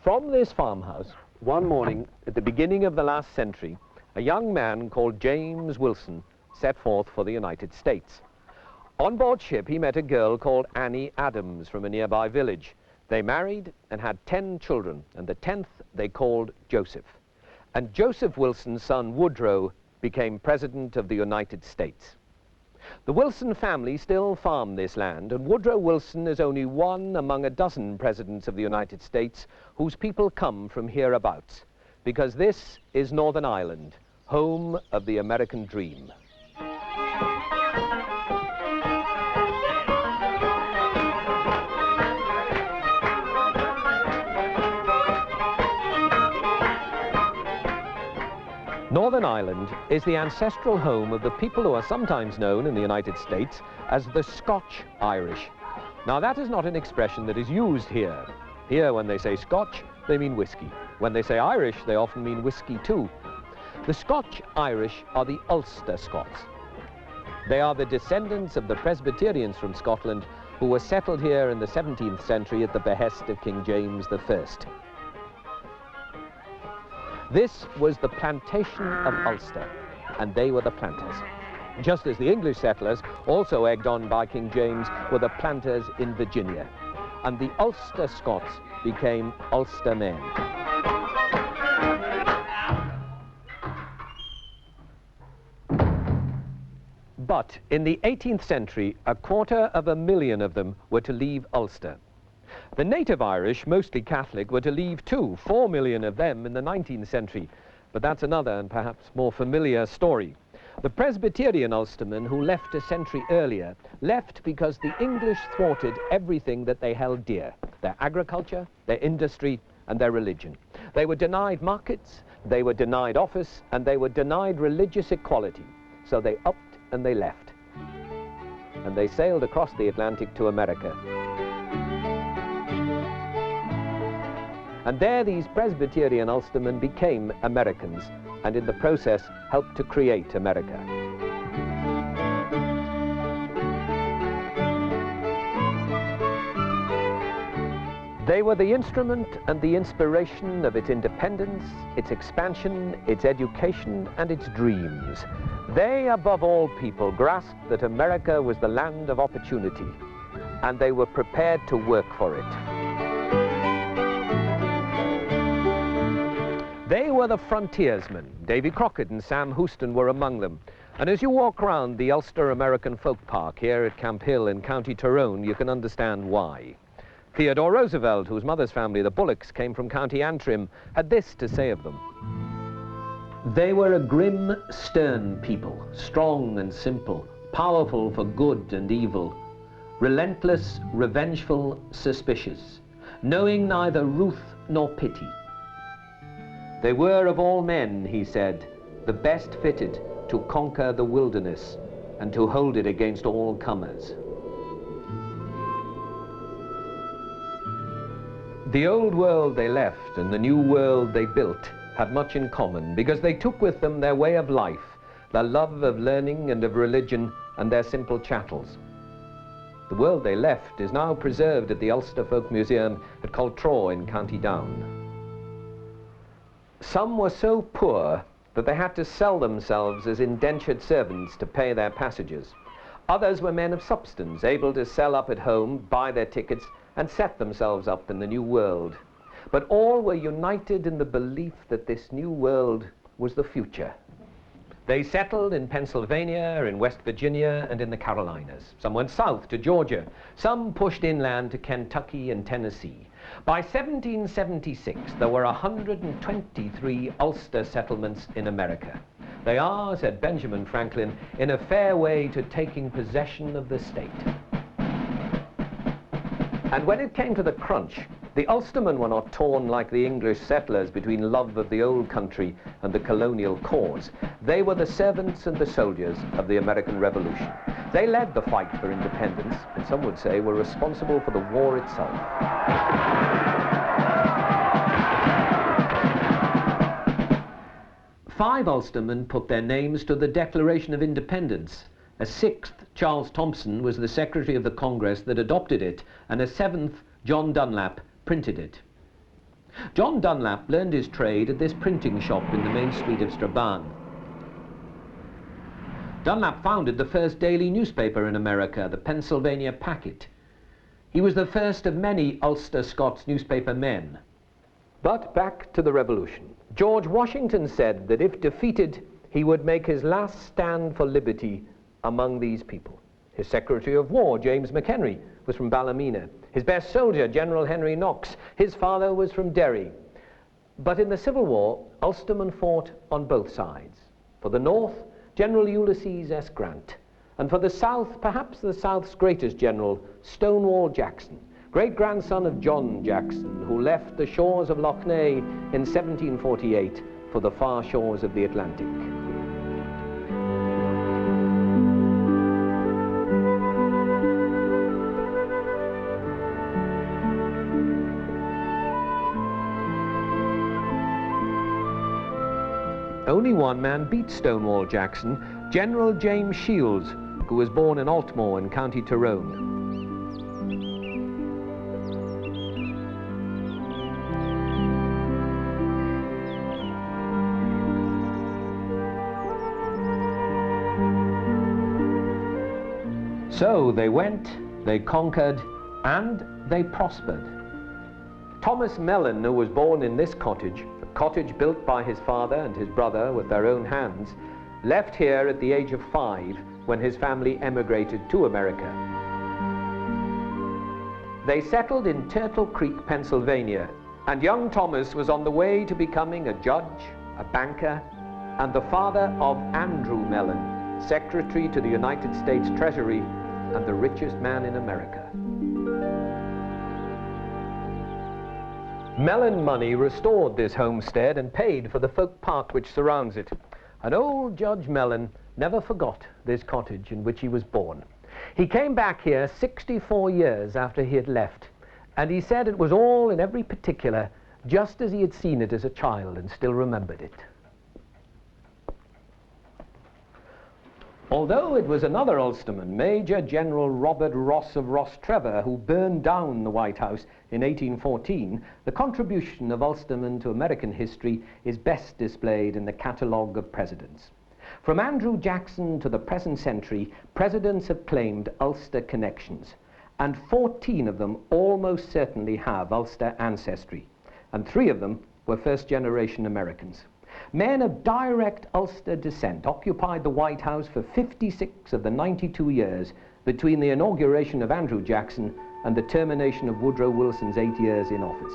From this farmhouse, one morning at the beginning of the last century, a young man called James Wilson set forth for the United States. On board ship, he met a girl called Annie Adams from a nearby village. They married and had 10 children, and the 10th they called Joseph. And Joseph Wilson's son Woodrow became President of the United States. The Wilson family still farm this land, and Woodrow Wilson is only one among a dozen presidents of the United States whose people come from hereabouts, because this is Northern Ireland, home of the American dream. Northern Ireland is the ancestral home of the people who are sometimes known in the United States as the Scotch Irish. Now that is not an expression that is used here. Here, when they say Scotch, they mean whiskey. When they say Irish, they often mean whiskey too. The Scotch Irish are the Ulster Scots. They are the descendants of the Presbyterians from Scotland who were settled here in the 17th century at the behest of King James I. This was the plantation of Ulster, and they were the planters. Just as the English settlers, also egged on by King James, were the planters in Virginia. And the Ulster Scots became Ulster men. But in the 18th century, 250,000 of them were to leave Ulster. The native Irish, mostly Catholic, were to leave too, 4 million of them in the 19th century. But that's another and perhaps more familiar story. The Presbyterian Ulstermen who left a century earlier left because the English thwarted everything that they held dear: their agriculture, their industry, and their religion. They were denied markets, they were denied office, and they were denied religious equality. So they upped and they left. And they sailed across the Atlantic to America. And there these Presbyterian Ulstermen became Americans, and in the process helped to create America. They were the instrument and the inspiration of its independence, its expansion, its education, and its dreams. They, above all people, grasped that America was the land of opportunity, and they were prepared to work for it. They were the frontiersmen. Davy Crockett and Sam Houston were among them. And as you walk around the Ulster American Folk Park here at Camp Hill in County Tyrone, you can understand why. Theodore Roosevelt, whose mother's family, the Bullocks, came from County Antrim, had this to say of them. They were a grim, stern people, strong and simple, powerful for good and evil, relentless, revengeful, suspicious, knowing neither ruth nor pity. They were of all men, he said, the best fitted to conquer the wilderness and to hold it against all comers. The old world they left and the new world they built had much in common, because they took with them their way of life, their love of learning and of religion, and their simple chattels. The world they left is now preserved at the Ulster Folk Museum at Coltraw in County Down. Some were so poor that they had to sell themselves as indentured servants to pay their passages. Others were men of substance, able to sell up at home, buy their tickets, and set themselves up in the new world. But all were united in the belief that this new world was the future. They settled in Pennsylvania, in West Virginia, and in the Carolinas. Some went south to Georgia. Some pushed inland to Kentucky and Tennessee. By 1776, there were 123 Ulster settlements in America. They are, said Benjamin Franklin, in a fair way to taking possession of the state. And when it came to the crunch, the Ulstermen were not torn like the English settlers between love of the old country and the colonial cause. They were the servants and the soldiers of the American Revolution. They led the fight for independence, and some would say were responsible for the war itself. 5 Ulstermen put their names to the Declaration of Independence. A 6th, Charles Thompson, was the Secretary of the Congress that adopted it, and a 7th, John Dunlap, printed it. John Dunlap learned his trade at this printing shop in the main street of Strabane. Dunlap founded the first daily newspaper in America, the Pennsylvania Packet. He was the first of many Ulster Scots newspaper men. But back to the Revolution. George Washington said that if defeated, he would make his last stand for liberty among these people. His Secretary of War, James McHenry, was from Ballymena. His best soldier, General Henry Knox, his father was from Derry. But in the Civil War, Ulstermen fought on both sides. For the North, General Ulysses S. Grant, and for the South, perhaps the South's greatest general, Stonewall Jackson, great-grandson of John Jackson, who left the shores of Lough Neagh in 1748 for the far shores of the Atlantic. Only one man beat Stonewall Jackson, General James Shields, who was born in Altmore in County Tyrone. So they went, they conquered, and they prospered. Thomas Mellon, who was born in this cottage, a cottage built by his father and his brother with their own hands, left here at the age of 5 when his family emigrated to America. They settled in Turtle Creek, Pennsylvania, and young Thomas was on the way to becoming a judge, a banker, and the father of Andrew Mellon, Secretary to the United States Treasury and the richest man in America. Mellon money restored this homestead and paid for the folk park which surrounds it. And old Judge Mellon never forgot this cottage in which he was born. He came back here 64 years after he had left, and he said it was all in every particular just as he had seen it as a child and still remembered it. Although it was another Ulsterman, Major General Robert Ross of Rostrevor, who burned down the White House in 1814, the contribution of Ulstermen to American history is best displayed in the catalogue of presidents. From Andrew Jackson to the present century, presidents have claimed Ulster connections, and 14 of them almost certainly have Ulster ancestry, and 3 of them were first-generation Americans. Men of direct Ulster descent occupied the White House for 56 of the 92 years between the inauguration of Andrew Jackson and the termination of Woodrow Wilson's 8 years in office.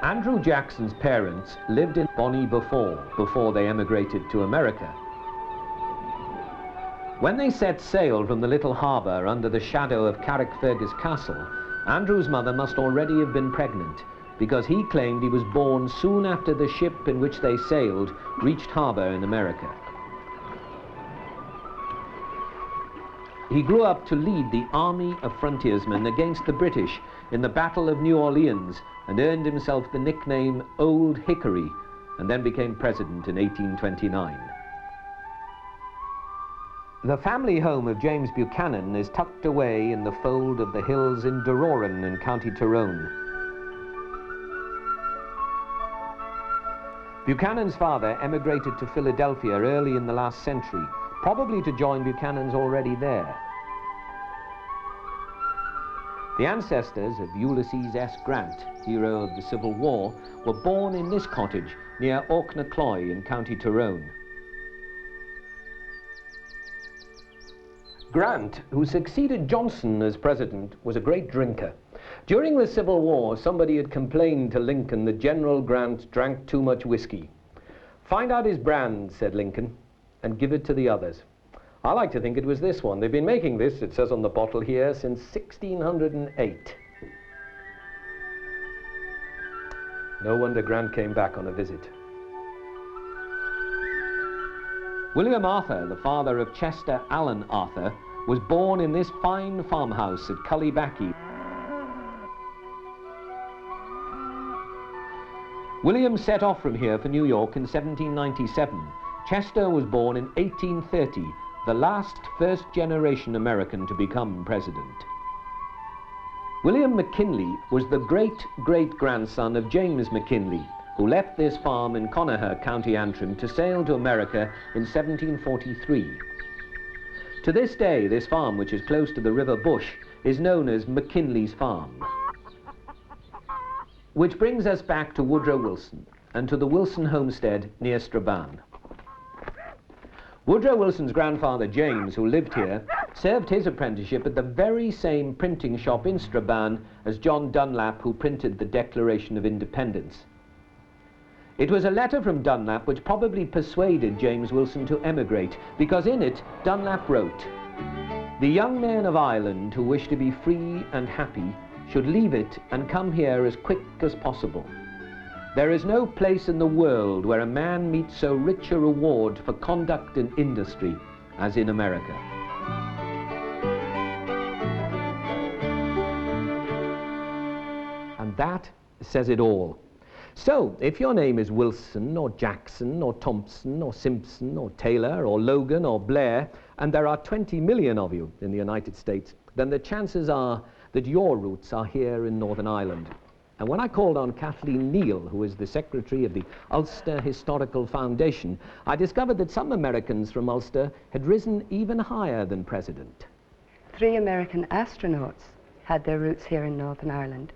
Andrew Jackson's parents lived in Bonnie before they emigrated to America. When they set sail from the little harbour under the shadow of Carrickfergus Castle, Andrew's mother must already have been pregnant, because he claimed he was born soon after the ship in which they sailed reached harbour in America. He grew up to lead the army of frontiersmen against the British in the Battle of New Orleans and earned himself the nickname Old Hickory, and then became president in 1829. The family home of James Buchanan is tucked away in the fold of the hills in Duroran in County Tyrone. Buchanan's father emigrated to Philadelphia early in the last century, probably to join Buchanan's already there. The ancestors of Ulysses S. Grant, hero of the Civil War, were born in this cottage near Auchnacloy in County Tyrone. Grant, who succeeded Johnson as president, was a great drinker. During the Civil War, somebody had complained to Lincoln that General Grant drank too much whiskey. "Find out his brand," said Lincoln, "and give it to the others." I like to think it was this one. They've been making this, it says on the bottle here, since 1608. No wonder Grant came back on a visit. William Arthur, the father of Chester Allen Arthur, was born in this fine farmhouse at Cullybackey. William set off from here for New York in 1797. Chester was born in 1830 the last first-generation American to become president. William McKinley was the great-great-grandson of James McKinley, who left this farm in Connacher, County Antrim, to sail to America in 1743. To this day, this farm, which is close to the River Bush, is known as McKinley's Farm. Which brings us back to Woodrow Wilson and to the Wilson homestead near Strabane. Woodrow Wilson's grandfather, James, who lived here, served his apprenticeship at the very same printing shop in Strabane as John Dunlap, who printed the Declaration of Independence. It was a letter from Dunlap which probably persuaded James Wilson to emigrate, because in it Dunlap wrote, "The young men of Ireland who wish to be free and happy should leave it and come here as quick as possible. There is no place in the world where a man meets so rich a reward for conduct and industry as in America." And that says it all. So, if your name is Wilson, or Jackson, or Thompson, or Simpson, or Taylor, or Logan, or Blair, and there are 20 million of you in the United States, then the chances are that your roots are here in Northern Ireland. And when I called on Kathleen Neal, who is the secretary of the Ulster Historical Foundation, I discovered that some Americans from Ulster had risen even higher than president. 3 American astronauts had their roots here in Northern Ireland.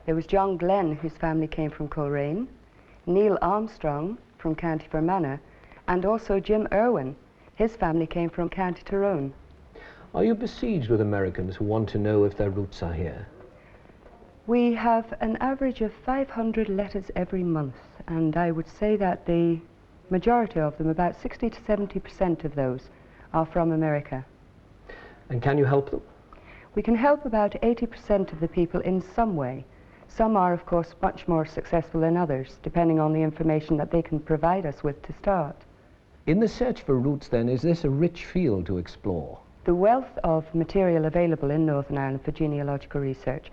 There was John Glenn, whose family came from Coleraine, Neil Armstrong from County Fermanagh, and also Jim Irwin. His family came from County Tyrone. Are you besieged with Americans who want to know if their roots are here? We have an average of 500 letters every month, and I would say that the majority of them, about 60 to 70% of those, are from America. And can you help them? We can help about 80% of the people in some way. Some are, of course, much more successful than others, depending on the information that they can provide us with to start. In the search for roots, then, is this a rich field to explore? The wealth of material available in Northern Ireland for genealogical research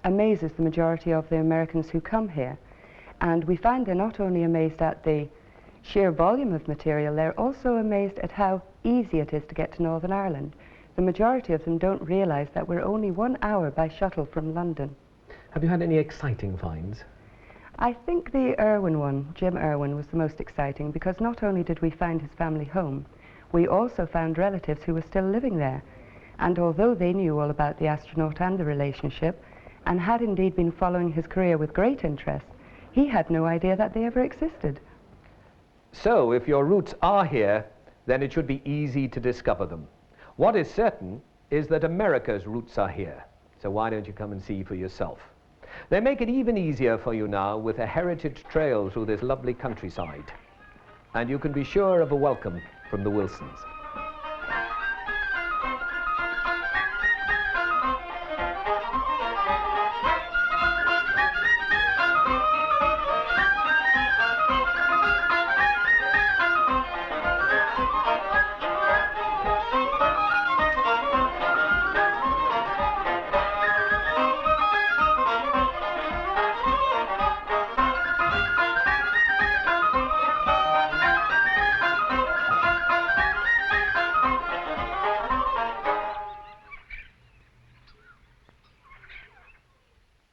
amazes the majority of the Americans who come here. And we find they're not only amazed at the sheer volume of material, they're also amazed at how easy it is to get to Northern Ireland. The majority of them don't realize that we're only 1 hour by shuttle from London. Have you had any exciting finds? I think the Irwin one, Jim Irwin, was the most exciting, because not only did we find his family home, we also found relatives who were still living there. And although they knew all about the astronaut and the relationship, and had indeed been following his career with great interest, he had no idea that they ever existed. So, if your roots are here, then it should be easy to discover them. What is certain is that America's roots are here. So why don't you come and see for yourself? They make it even easier for you now with a heritage trail through this lovely countryside. And you can be sure of a welcome from the Wilsons.